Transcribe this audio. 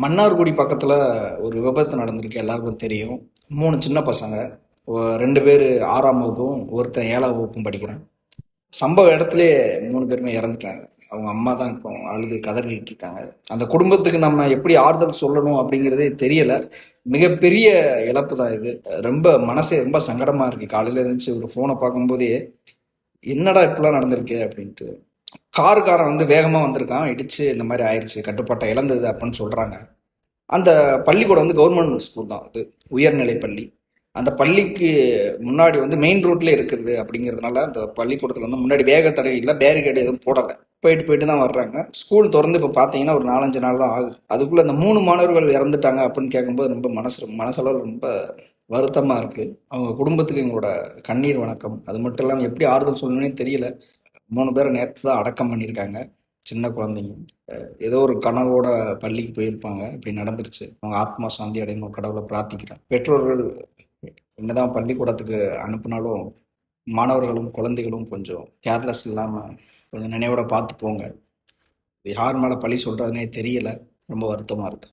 மன்னார்குடி பக்கத்தில் ஒரு விபத்து நடந்திருக்கு, எல்லாருக்கும் தெரியும். 3 சின்ன பசங்க. 2 பேர் 6ஆம் வகுப்பும் ஒருத்தன் 7ஆம் வகுப்பும் படிக்கிறான். சம்பவ இடத்துலயே 3 பேருமே இறந்துட்டாங்க. அவங்க அம்மா தான் இப்போ அழுது கதறிட்டு இருக்காங்க. அந்த குடும்பத்துக்கு நம்ம எப்படி ஆறுதல் சொல்லணும் அப்படிங்கிறதே தெரியல. மிகப்பெரிய இழப்பு தான் இது. ரொம்ப மனசே ரொம்ப சங்கடமா இருக்கு. காலையில எழுந்துச்சு ஒரு ஃபோனை பார்க்கும்போதே என்னடா இப்படிலாம் நடந்திருக்கு அப்படின்ட்டு. காருக்காரன் வந்து வேகமாக வந்திருக்கான், இடிச்சு இந்த மாதிரி ஆயிடுச்சு, கட்டுப்பாட்டை இழந்தது அப்படின்னு சொல்றாங்க. அந்த பள்ளிக்கூடம் வந்து கவர்மெண்ட் ஸ்கூல் தான், அது உயர்நிலை பள்ளி. அந்த பள்ளிக்கு முன்னாடி வந்து மெயின் ரோட்ல இருக்குது அப்படிங்கிறதுனால அந்த பள்ளிக்கூடத்துல வந்து முன்னாடி வேக தடை இல்லை, பேரிகேடு எதுவும் போடலை. போயிட்டு போயிட்டு தான் வர்றாங்க. ஸ்கூல் திறந்து இப்போ பார்த்தீங்கன்னா ஒரு 4-5 நாள் தான் ஆகுது. அதுக்குள்ள அந்த 3 மாணவர்கள் இறந்துட்டாங்க அப்படின்னு கேட்கும்போது ரொம்ப மனசளவில் ரொம்ப வருத்தமா இருக்கு. அவங்க குடும்பத்துக்கு எங்களோட கண்ணீர் வணக்கம். அது மட்டும் இல்லாமல் எப்படி ஆறுதல் சொல்லணும்னே தெரியல. 3 பேரை நேற்று தான் அடக்கம் பண்ணியிருக்காங்க. சின்ன குழந்தைங்க. ஏதோ ஒரு கனவோட பள்ளிக்கு போயிருப்பாங்க, இப்படி நடந்துருச்சு. அவங்க ஆத்மா சாந்தி அடையணும், கடவுளை பிரார்த்திக்கிறேன். பெற்றோர்கள் என்னதான் பள்ளிக்கூடத்துக்கு அனுப்புனாலும் மாணவர்களும் குழந்தைகளும் கொஞ்சம் கேர்லெஸ் இல்லாமல் கொஞ்சம் நினைவோட பார்த்து போங்க. இது யார் மேலே பழி சொல்கிறதுனே தெரியல. ரொம்ப வருத்தமாக இருக்கு.